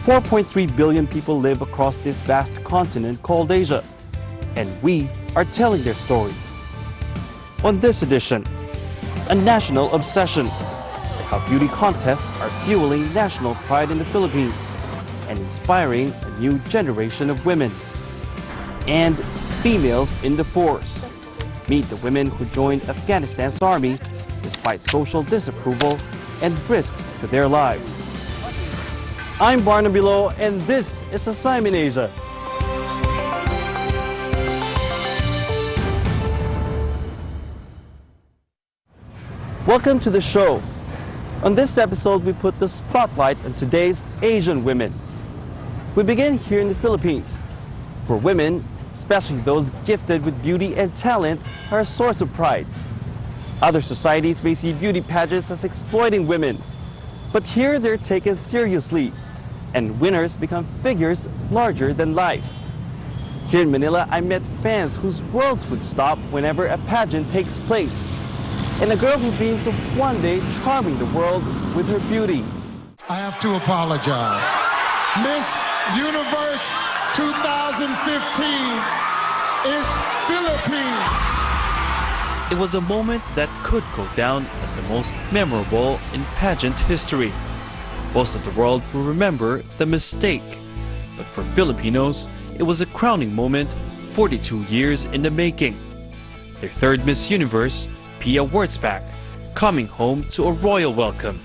4.3 billion people live across this vast continent called Asia, and we are telling their stories. On this edition, a national obsession, how beauty contests are fueling national pride in the Philippines and inspiring a new generation of women. And females in the force. Meet the women who joined Afghanistan's army despite social disapproval and risks to their lives. I'm Barnaby Lo, and this is Assignment Asia. Welcome to the show. On this episode, we put the spotlight on today's Asian women. We begin here in the Philippines, where women, especially those gifted with beauty and talent, are a source of pride. Other societies may see beauty pageants as exploiting women, but here they're taken seriously, and winners become figures larger than life. Here in Manila, I met fans whose worlds would stop whenever a pageant takes place, and a girl who dreams of one day charming the world with her beauty. I have to apologize. Miss Universe 2015 is Philippines. It was a moment that could go down as the most memorable in pageant history. Most of the world will remember the mistake, but for Filipinos, it was a crowning moment 42 years in the making. Their third Miss Universe, Pia Wurtzbach, coming home to a royal welcome.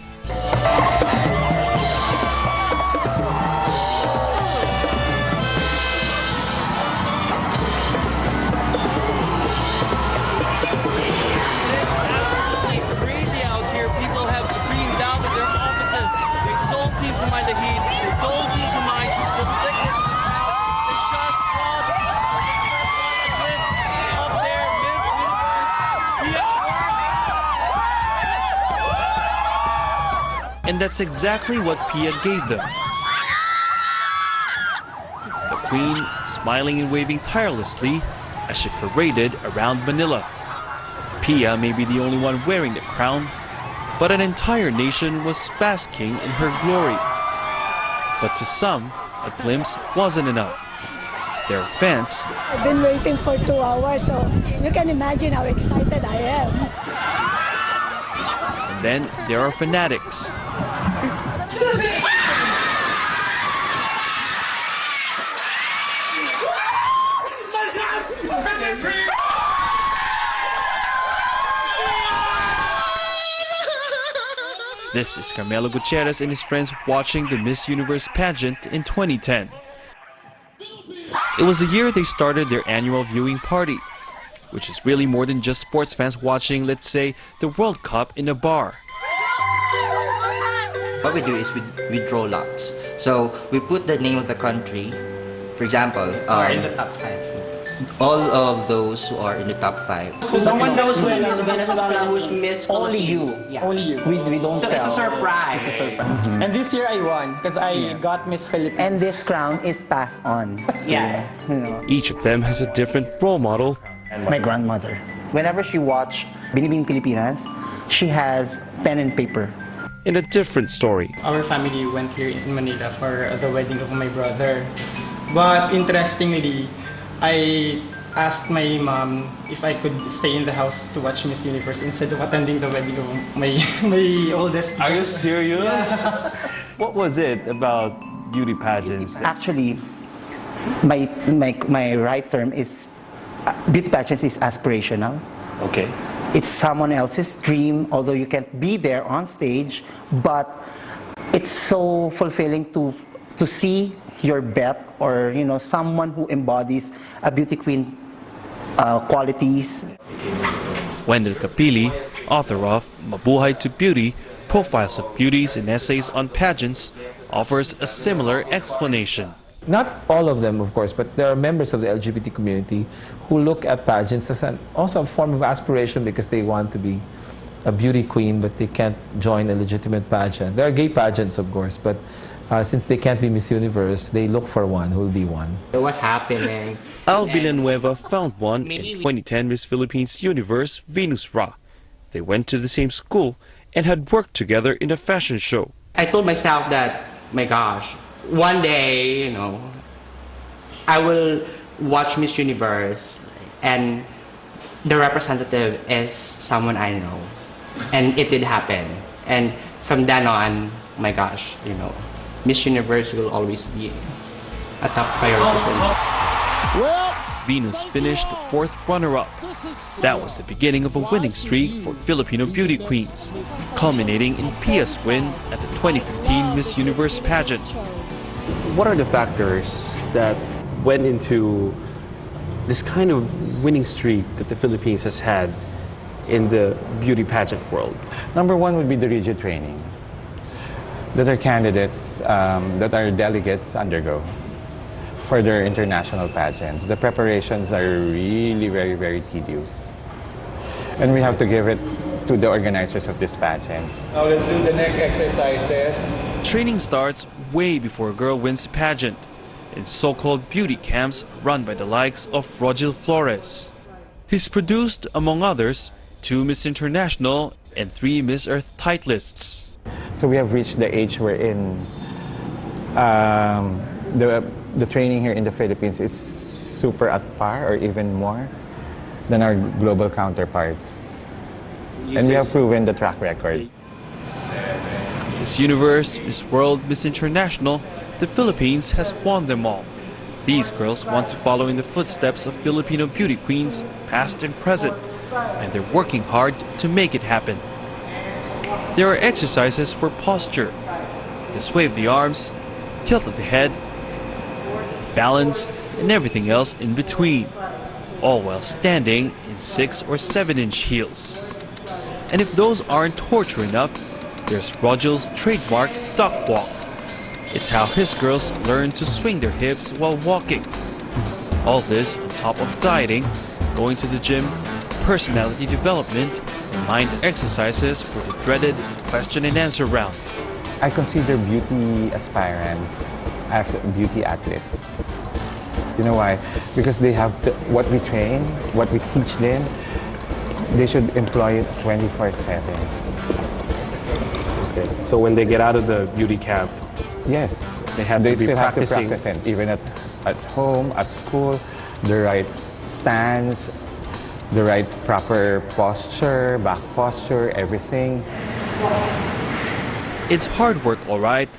And that's exactly what Pia gave them. The Queen smiling and waving tirelessly as she paraded around Manila. Pia may be the only one wearing the crown, but an entire nation was basking in her glory. But to some, a glimpse wasn't enough. There are fans. I've been waiting for 2 hours, so you can imagine how excited I am. And then there are fanatics. This is Carmelo Gutierrez and his friends watching the Miss Universe pageant in 2010. It was the year they started their annual viewing party, which is really more than just sports fans watching, let's say, the World Cup in a bar. What we do is we draw lots. So we put the name of the country, for example, in the top 5. all of those who are in the top 5. No one knows who's Miss Only you. Yeah. Only you. We don't So tell. it's a surprise. It's a surprise. And this year I won because I got Miss Philippines. And this crown is passed on. Yeah. You know, Each of them has a different role model. my grandmother. Whenever she watch Binibining Pilipinas, she has pen and paper. In a different story. Our family went here in Manila for the wedding of my brother. But interestingly, I asked my mom if I could stay in the house to watch Miss Universe instead of attending the wedding of my oldest. Are you serious? What was it about beauty pageants? Actually, my right term is beauty pageants is aspirational. Okay. It's someone else's dream, although you can't be there on stage, but it's so fulfilling to see your bet or someone who embodies a beauty queen qualities. Wendell Capili, author of Mabuhay to Beauty, Profiles of Beauties and Essays on Pageants, offers a similar explanation. Not all of them, of course, but there are members of the LGBT community who look at pageants as also a form of aspiration because they want to be a beauty queen, but they can't join a legitimate pageant. There are gay pageants, of course, but since they can't be Miss Universe, they look for one who will be one. What's happening? Al Villanueva found one in 2010 Miss Philippines Universe, Venus Ra. They went to the same school and had worked together in a fashion show. I told myself that, my gosh, one day, you know, I will watch Miss Universe and the representative is someone I know. And it did happen. And from then on, my gosh, you know, Miss Universe will always be a top priority for me. Well, Venus finished fourth runner-up. That was the beginning of a winning streak for Filipino beauty queens, culminating in Pia's win at the 2015 Miss Universe pageant. What are the factors that went into this kind of winning streak that the Philippines has had in the beauty pageant world? Number one would be the rigid training that our candidates, that our delegates undergo for their international pageants. The preparations are really very, very tedious. And we have to give it to the organizers of these pageants. Now let's do the neck exercises. Training starts way before a girl wins a pageant, in so-called beauty camps run by the likes of Rogel Flores. He's produced, among others, 2 Miss International and 3 Miss Earth titlists. So we have reached the age wherein the training here in the Philippines is super at par or even more than our global counterparts. And we have proven the track record. Miss Universe, Miss World, Miss International, the Philippines has won them all. These girls want to follow in the footsteps of Filipino beauty queens, past and present, and they're working hard to make it happen. There are exercises for posture, the sway of the arms, tilt of the head, balance, and everything else in between, all while standing in 6 or 7-inch heels. And if those aren't torture enough, there's Rogel's trademark duck walk. It's how his girls learn to swing their hips while walking. All this on top of dieting, going to the gym, personality development, and mind exercises for the dreaded question and answer round. I consider beauty aspirants as beauty athletes. You know why? Because they have what we train, what we teach them, they should employ it 24/7. Okay. So when they get out of the beauty camp, yes, they still have to practice it, even at home, at school, the right stance, the right proper posture, back posture, everything. It's hard work, all right,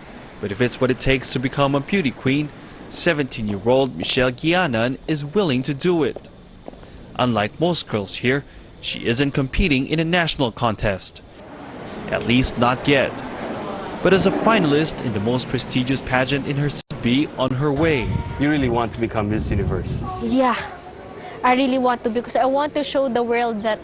but if it's what it takes to become a beauty queen, 17-year-old Michelle Guianan is willing to do it. Unlike most girls here, she isn't competing in a national contest. At least not yet. But as a finalist in the most prestigious pageant in her city, on her way. You really want to become Miss Universe? Yeah, I really want to, because I want to show the world that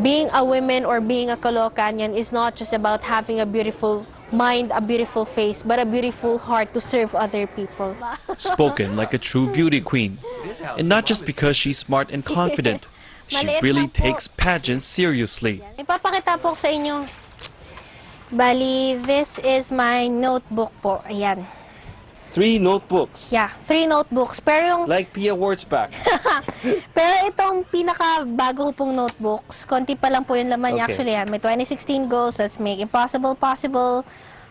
being a woman or being a Caloocanyan is not just about having a beautiful mind, a beautiful face, but a beautiful heart to serve other people. Spoken like a true beauty queen. And not just because she's smart and confident. She really takes pageants seriously. Ipapakita po sa inyo. Bali, this is my notebook po. Ayan. 3 notebooks. Yeah, 3 notebooks. Pero yung... Like Pia Wurtzbach. Pero itong pinaka-bago pong notebooks, konti pa lang po yung laman niya. Actually, yan. May 2016 goals. Let's make impossible possible.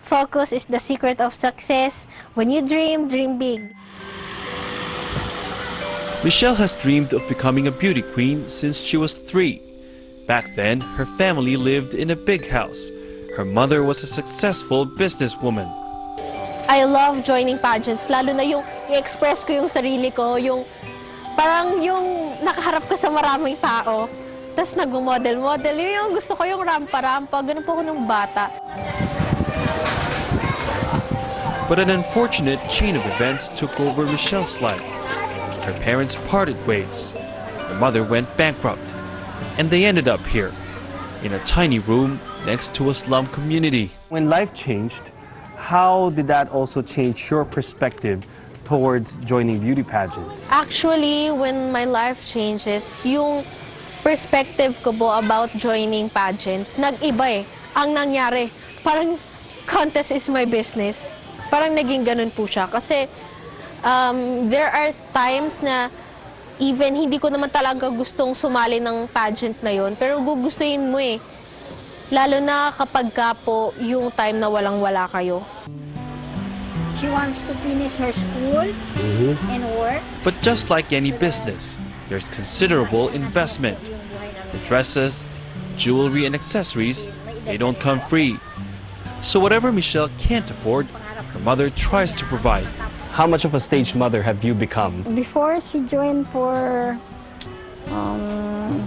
Focus is the secret of success. When you dream, dream big. Michelle has dreamed of becoming a beauty queen since she was 3. Back then, her family lived in a big house. Her mother was a successful businesswoman. I love joining pageants, lalo na yung i-express ko yung sarili ko, yung parang yung nakaharap ko sa maraming tao, tapos nag-model-model, yun yung gusto ko, yung rampa-rampa, ganun po ako nung bata. But an unfortunate chain of events took over Michelle's life. Her parents parted ways. Her mother went bankrupt. And they ended up here, in a tiny room next to a slum community. When life changed, how did that also change your perspective towards joining beauty pageants? Actually, when my life changes, yung perspective ko po about joining pageants, nag-iba eh. Ang nangyari, parang contest is my business. Parang naging ganun po siya. Kasi there are times na even hindi ko naman talaga gustong sumali ng pageant na yon, pero gugustuhin mo eh. Lalo na kapag ka po yung time na walang-wala kayo. She wants to finish her school and work. But just like any business, there's considerable investment. The dresses, jewelry and accessories, they don't come free. So whatever Michelle can't afford, her mother tries to provide. How much of a stage mother have you become? Before she joined for, I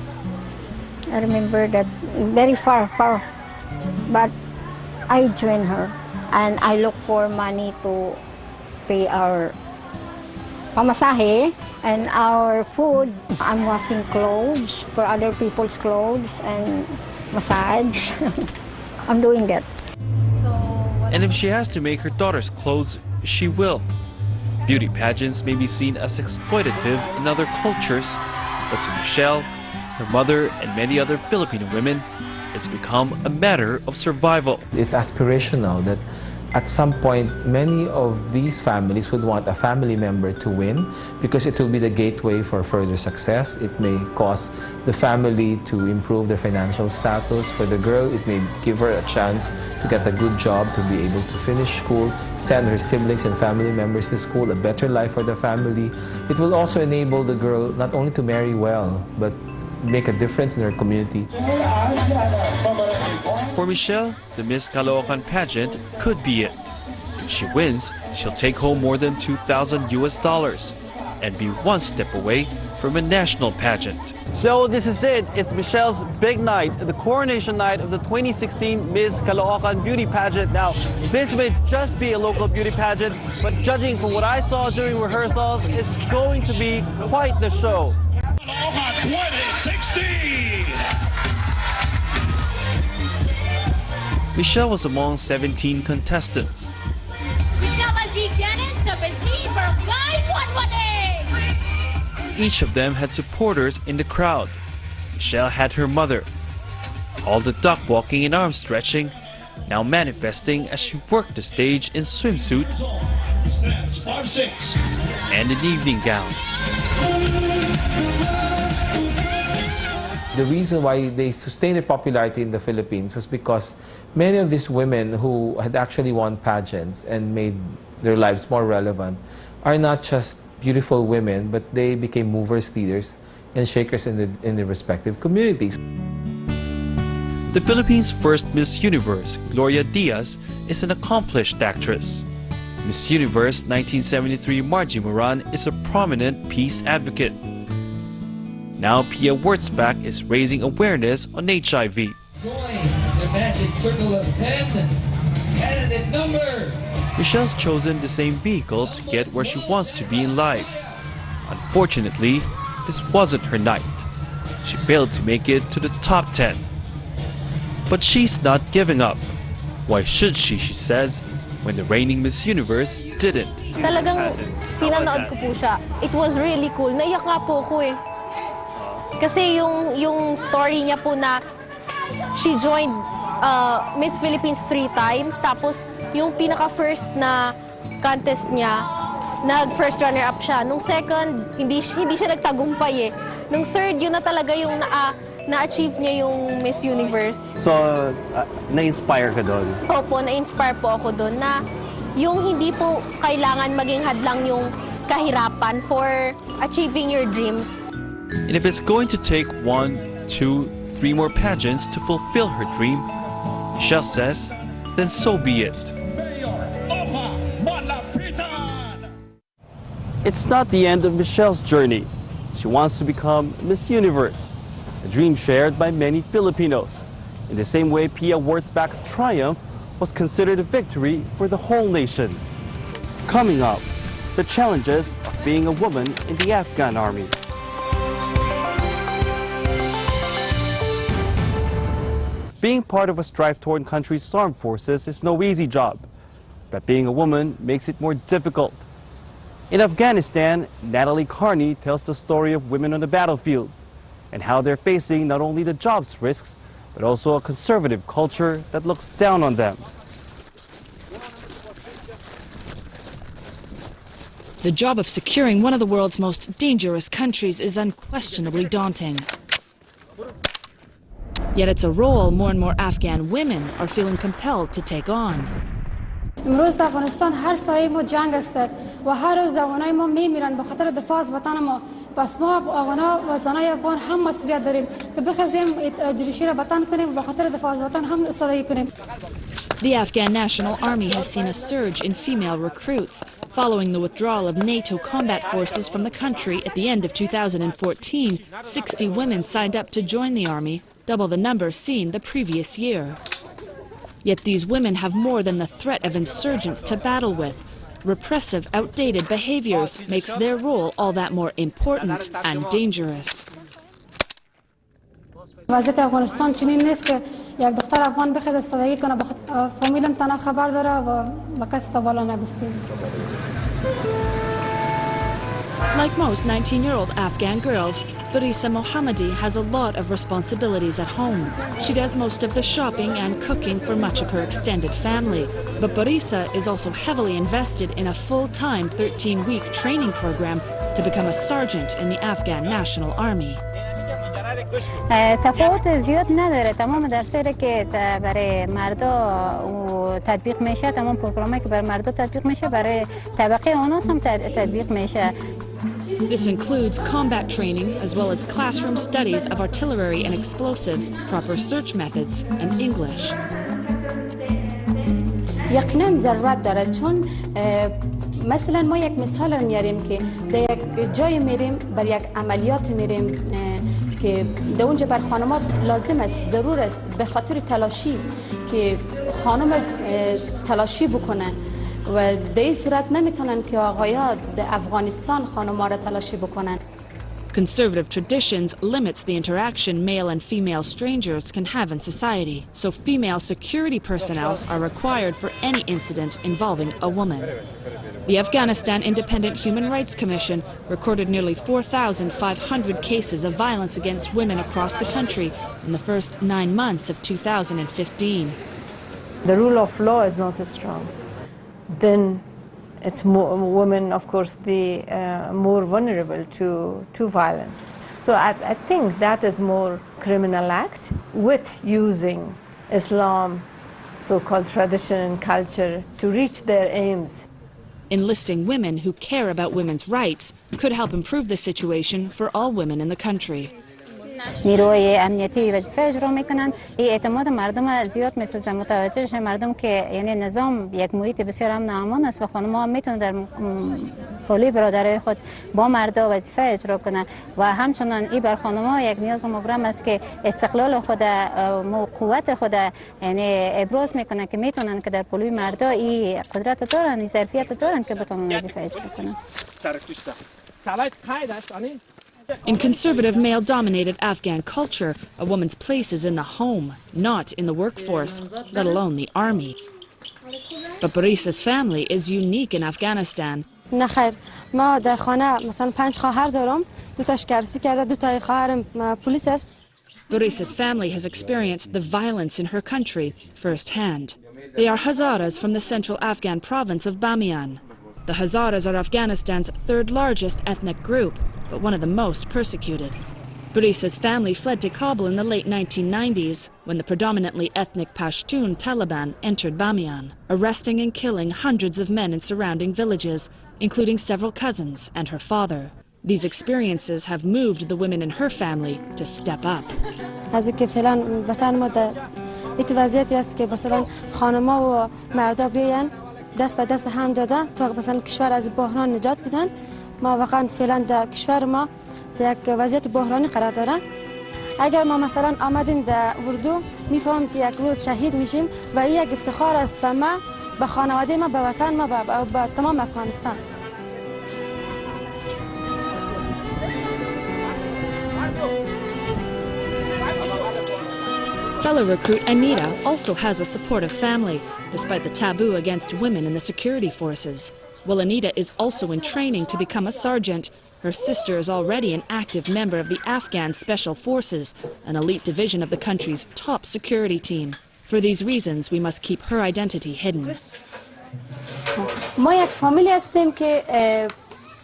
remember that very far, but I joined her and I look for money to pay our pamasahe and our food. I'm washing clothes for other people's clothes and massage. I'm doing that. And if she has to make her daughter's clothes, she will. Beauty pageants may be seen as exploitative in other cultures, but to Michelle, her mother, and many other Filipino women, it's become a matter of survival. It's aspirational that at some point, many of these families would want a family member to win because it will be the gateway for further success. It may cause the family to improve their financial status. For the girl, it may give her a chance to get a good job, to be able to finish school, send her siblings and family members to school, a better life for the family. It will also enable the girl not only to marry well, but make a difference in her community. For Michelle, the Miss Caloocan pageant could be it. If she wins, she'll take home more than $2,000 and be one step away from a national pageant. So this is it. It's Michelle's big night, the coronation night of the 2016 Miss Caloocan beauty pageant. Now, this may just be a local beauty pageant, but judging from what I saw during rehearsals, it's going to be quite the show. 2016! Michelle was among 17 contestants. Michelle Maldiganes, 17 for 5118! Each of them had supporters in the crowd. Michelle had her mother. All the duck walking and arm stretching, now manifesting as she worked the stage in swimsuit and an evening gown. The reason why they sustained their popularity in the Philippines was because many of these women who had actually won pageants and made their lives more relevant are not just beautiful women, but they became movers, leaders, and shakers in the respective communities. The Philippines' first Miss Universe, Gloria Diaz, is an accomplished actress. Miss Universe 1973 Margie Moran is a prominent peace advocate. Now Pia Wurtzbach is raising awareness on HIV. Join the magic circle of 10. Candidate number. Michelle's chosen the same vehicle to get where she wants to be in life. Unfortunately, this wasn't her night. She failed to make it to the top 10. But she's not giving up. Why should she says, when the reigning Miss Universe didn't. Talagang pinanood ko po siya. It was really cool. Naiyak nga po ako eh. Kasi yung story niya po na she joined Miss Philippines 3 times, tapos yung pinaka-first na contest niya, nag-first runner-up siya. Nung second, hindi siya nagtagumpay eh. Nung third, yun na talaga yung na-achieve niya yung Miss Universe. So, na-inspire ka doon? Opo, na-inspire po ako doon na yung hindi po kailangan maging hadlang yung kahirapan for achieving your dreams. And if it's going to take 1, 2, 3 more pageants to fulfill her dream, Michelle says, then so be it. It's not the end of Michelle's journey. She wants to become Miss Universe, a dream shared by many Filipinos. In the same way Pia Wurtzbach's triumph was considered a victory for the whole nation. Coming up, the challenges of being a woman in the Afghan army. Being part of a strife-torn country's armed forces is no easy job, but being a woman makes it more difficult. In Afghanistan, Natalie Carney tells the story of women on the battlefield and how they're facing not only the job's risks, but also a conservative culture that looks down on them. The job of securing one of the world's most dangerous countries is unquestionably daunting. Yet it's a role more and more Afghan women are feeling compelled to take on. امروز در افغانستان هر سایه ما جنگ است و هر روز جوانای ما میمیرن به خاطر دفاع از وطن ما. پس ما افغانا و زنای افغان هم مسئولیت داریم که بخزیم ایدئولوژی را وطن کنیم و به خاطر دفاع از وطن هم استفاده کنیم. The Afghan National Army has seen a surge in female recruits following the withdrawal of NATO combat forces from the country at the end of 2014. 60 women signed up to join the army, double the number seen the previous year. Yet these women have more than the threat of insurgents to battle with. Repressive, outdated behaviors makes their role all that more important and dangerous. وضعیت افغانستان چنین نیست که یک دختر افغان بخواد استفاده کنه. فامیلم تنها خبر داره و با کسی تا بالا نگفتیم. Like most 19-year-old Afghan girls, Barisa Mohammadi has a lot of responsibilities at home. She does most of the shopping and cooking for much of her extended family. But Barisa is also heavily invested in a full-time 13-week training program to become a sergeant in the Afghan National Army. تفاوت زیاد نداره. تمام درسایی که برای مردا تطبیق میشه، تمام پروگرامایی که برای مردا تطبیق میشه برای طبقه اوناس هم تطبیق میشه. This includes combat training as well as classroom studies of artillery and explosives, proper search methods, and English. یقینا ضرورت داره چون مثلا ما یک مثال رو میاریم که در یک جای میریم بر یک عملیات میریم که در اونجا بر خانم‌ها لازم است ضرور است به خاطر تلاشی که خانم تلاشی بکنن و در این صورت نمیتونن که آقایان در افغانستان خانم‌ها را تلاشی بکنن. Conservative traditions limits the interaction male and female strangers can have in society, so female security personnel are required for any incident involving a woman. The Afghanistan Independent Human Rights Commission recorded nearly 4,500 cases of violence against women across the country in the first 9 months of 2015. The rule of law is not as strong. Then it's more women, of course, the more vulnerable to violence. So I think that is more criminal act with using Islam, so-called tradition and culture to reach their aims. Enlisting women who care about women's rights could help improve the situation for all women in the country. نیروهای امنیتی وظیفه اجرا میکنن. این اعتماد مردم زیاد میسازه. متوجه شه مردم که یعنی نظام یک محیط بسیار امن و امان است و خانم‌ها میتونن در پالوی برادرای خود با مردا وظیفه اجرا کنن و همچنان این بر خانم‌ها یک نیاز مبرم است که استقلال خود و قوت خود یعنی ابراز میکنن که میتونن که در پالوی مردا این قدرت دارن، این ظرفیت دارن که بتونن وظیفه اجرا کنن. In conservative male-dominated Afghan culture, a woman's place is in the home, not in the workforce, let alone the army. But Barisa's family is unique in Afghanistan. نه خیر، ما در خانه مثلا 5 خواهر دارم، 2 تاش کرسی کرده، 2 تای خواهرم پلیس است. Barisa's family has experienced the violence in her country firsthand. They are Hazaras from the central Afghan province of Bamiyan. The Hazaras are Afghanistan's 3rd largest ethnic group, but one of the most persecuted. Barisa's family fled to Kabul in the late 1990s when the predominantly ethnic Pashtun Taliban entered Bamiyan, arresting and killing hundreds of men in surrounding villages, including several cousins and her father. These experiences have moved the women in her family to step up. از که فعلا وطن ما در این وضعیتی است که مثلا خانم‌ها و مردا بیان دست به دست هم دادن تا مثلا کشور از بحران نجات بدن. ما واقعا فعلا در کشور ما در یک وضعیت بحرانی قرار دارن. اگر ما مثلا آمدیم در اردو میفهمیم که یک روز شهید میشیم و این یک افتخار است به ما، به خانواده ما، به وطن ما، به تمام افغانستان. Fellow recruit Anita also has a supportive family, despite the taboo against women in the security forces. While Anita is also in training to become a sergeant, her sister is already an active member of the Afghan Special Forces, an elite division of the country's top security team. For these reasons, we must keep her identity hidden. ما یک فامیلی هستیم که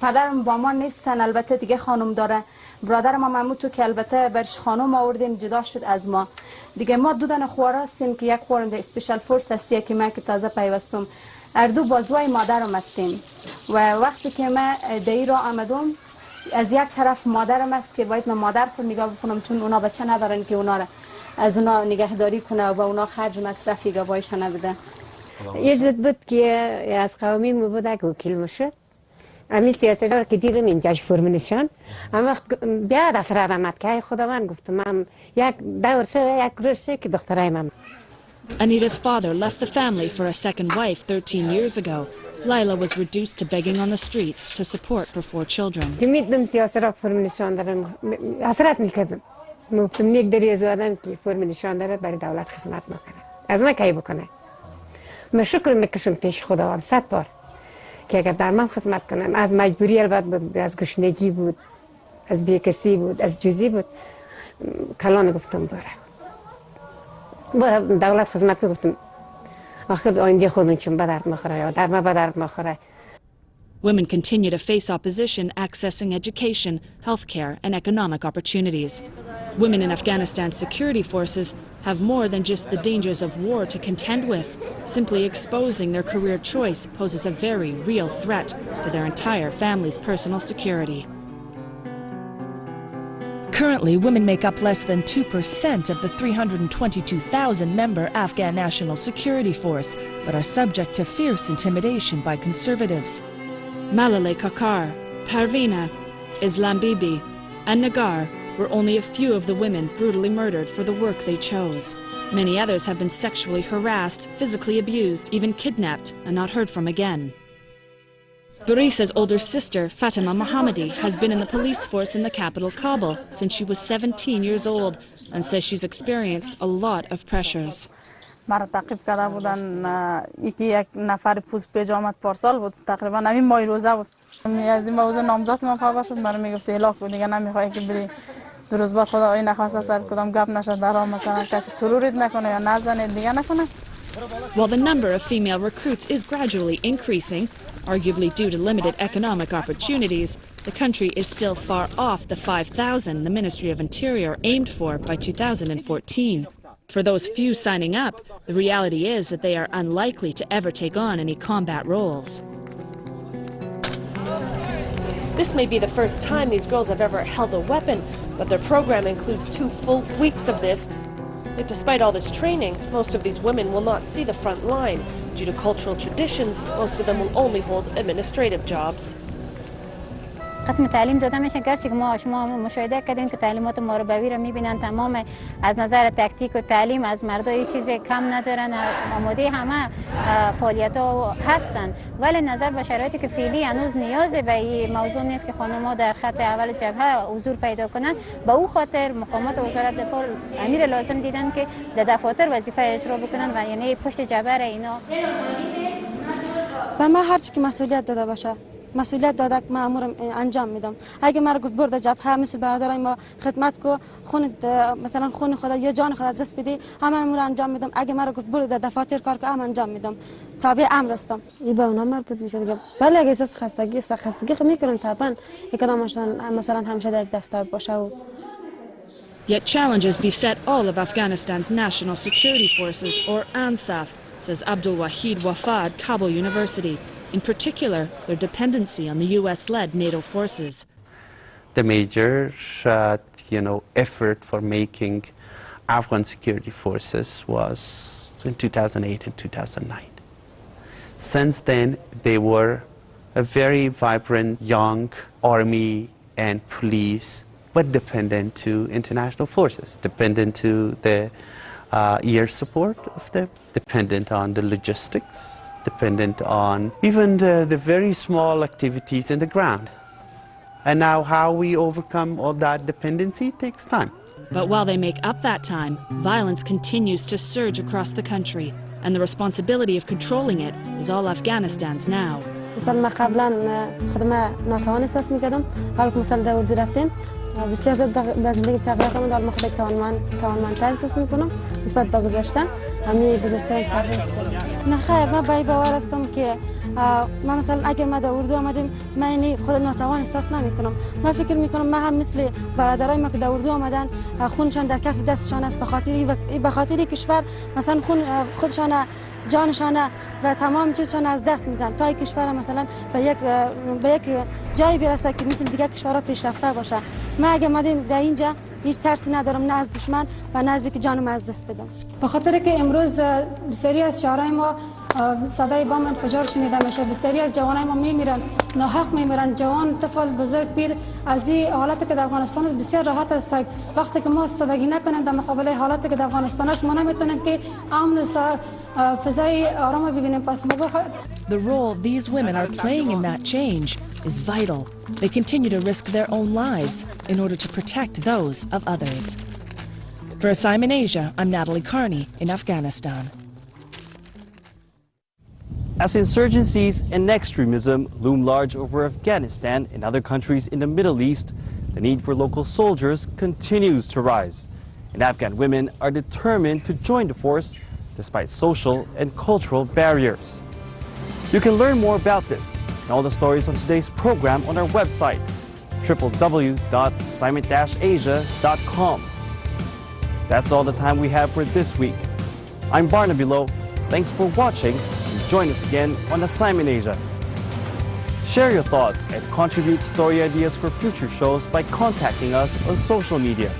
پدرم با ما نیستن، البته دیگه خانم داره. برادر ما محمود تو که البته برش خانم آوردیم جدا شد از ما. دیگه ما 2 دانه خوار هستیم که یک خوارم در اسپیشال فورس هستی که من که تازه پیوستم. اردو بازوی مادرم هستیم و وقتی که من در را آمدم از یک طرف مادرم است که باید من مادر خود نگاه بکنم چون اونا بچه ندارن که اونا را از اونا نگهداری کنه و با اونا خرج مصرفی گوایشان نبده. یه زد بود که از قومی مو بود اگه وکیل میشد امی سیاست‌دار که دیدم اینجاش فرمونشان اما بیا دفتر رحمت که خداوند گفتم من یک دور شه یک روز شه که دخترای من. Anita's father left the family for a second wife 13 years ago. Lila was reduced to begging on the streets to support her 4 children. که میدم سیاست را فرمونشان دارم حسرت میکردم گفتم یک دری آدم که فرمونشان داره برای دولت خدمت میکنه از من کی بکنه من شکر میکشم پیش خداوند 100 بار که اگر در من خدمت کنن از مجبوری البته بود از گشنگی بود از بیکسی بود از جزی بود کلان گفتم برای دولت خدمت گفتم آخر آینده خودمون چون به درد میخوره یا در ما به درد میخوره. Women continue to face opposition accessing education, healthcare, and economic opportunities. Women in Afghanistan's security forces have more than just the dangers of war to contend with. Simply exposing their career choice poses a very real threat to their entire family's personal security. Currently, women make up less than 2% of the 322,000-member Afghan National Security Force, but are subject to fierce intimidation by conservatives. Malale Kakar, Parvina, Islam Bibi, and Nagar were only a few of the women brutally murdered for the work they chose. Many others have been sexually harassed, physically abused, even kidnapped, and not heard from again. Barisa's older sister, Fatima Mohammadi, has been in the police force in the capital, Kabul, since she was 17 years old, and says she's experienced a lot of pressures. مرا تعقیب کرده بودن یک نفر پوست پیج آمد پارسال بود تقریبا همین ماه روزه بود از این موضوع نامزد من خبر شد مرا میگفت هلاک بود دیگه نمیخوای که بری دو روز بعد خدا این نخواسته سر کدام گپ نشه در مثلا کسی ترورید نکنه یا نزنه دیگه نکنه. While the number of female recruits is gradually increasing, arguably due to limited economic opportunities, the country is still far off the 5,000 the Ministry of Interior aimed for by 2014. For those few signing up, the reality is that they are unlikely to ever take on any combat roles. This may be the first time these girls have ever held a weapon, but their program includes 2 full weeks of this. Yet despite all this training, most of these women will not see the front line. Due to cultural traditions, most of them will only hold administrative jobs. قسم تعلیم داده میشه گرچه که شما مشاهده کردین که تعلیمات ماربوی رو میبینن تمام از نظر تکتیک و تعلیم از مردا هیچ چیزی کم ندارن آماده همه فعالیت ها هستن ولی نظر به شرایطی که فعلی هنوز نیاز به این موضوع نیست که خانم‌ها در خط اول جبهه حضور پیدا کنن به او خاطر مقامات وزارت دفاع امیر لازم دیدن که در دفاتر وظیفه اجرا بکنن و یعنی پشت جبهه اینا و من هرچی که مسئولیت داده باشه مسئولیت داده که من امورم انجام میدم اگه مرا گفت برد جبهه مثل برادرای ما خدمت کو خون مثلا خون خدا یا جان خدا دست بدی همه امور انجام میدم اگه مرا گفت برد دفاتر کار که هم انجام میدم تابع امر هستم این به اونا مربوط میشه دیگه ولی اگه احساس خستگی میکنم طبعا یکدامشان مثلا همیشه در دفتر باشه و Yet challenges beset all of Afghanistan's national security forces, or ANSAF, says Abdul Wahid Wafad, Kabul University. In particular, their dependency on the US-led NATO forces. The major, effort for making Afghan security forces was in 2008 and 2009. Since then, they were a very vibrant young army and police, but dependent to international forces, dependent to the air support of them, dependent on the logistics, dependent on even the very small activities in the ground. And now how we overcome all that dependency takes time. But while they make up that time, violence continues to surge across the country, and the responsibility of controlling it is all Afghanistan's now. مثلا ما قبلا خودم ناتوان احساس می‌کردم حالا که مثلا در اردو رفتیم بسیار زیاد در زندگی تغییرات آمد حالا من خودم توانمندتر احساس می‌کنم نسبت به گذشته همین بزرگترین تغییر است. نه خیر من به این باور هستم که من مثلا اگر ما در اردو آمدیم من خودم ناتوان احساس نمی‌کنم من فکر می‌کنم من هم مثل برادرای ما که در اردو آمدن خونشان در کف دستشان است به خاطر کشور مثلا خون خودشان جانشان و تمام چیزشان از دست میدن تا کشور مثلا به یک جایی برسه که مثل دیگه کشورها پیشرفته باشه. ما اگه مادیم در اینجا هیچ ترسی ندارم، نه از دشمن و نه از اینکه جانم از دست بدم. به خاطر که امروز بسیاری از شهرهای ما صدای بم انفجار شنیده میشه، بسیاری از جوانای ما میمیرن، ناحق میمیرن، جوان، طفل، بزرگ، پیر. از این حالتی که در افغانستان است بسیار راحت است. وقتی که ما استادگی نکنیم در مقابل حالتی که در افغانستان است، ما نمیتونیم که امن و فضای آرام ببینیم. پس ما The role these women are playing in that change is vital. They continue to risk their own lives in order to protect those of others. For Assignment Asia, I'm Natalie Carney in Afghanistan. As insurgencies and extremism loom large over Afghanistan and other countries in the Middle East, the need for local soldiers continues to rise. And Afghan women are determined to join the force despite social and cultural barriers. You can learn more about this and all the stories on today's program on our website, www.assignment-asia.com. That's all the time we have for this week. I'm Barnaby Lowe. Thanks for watching. Join us again on Assignment Asia. Share your thoughts and contribute story ideas for future shows by contacting us on social media.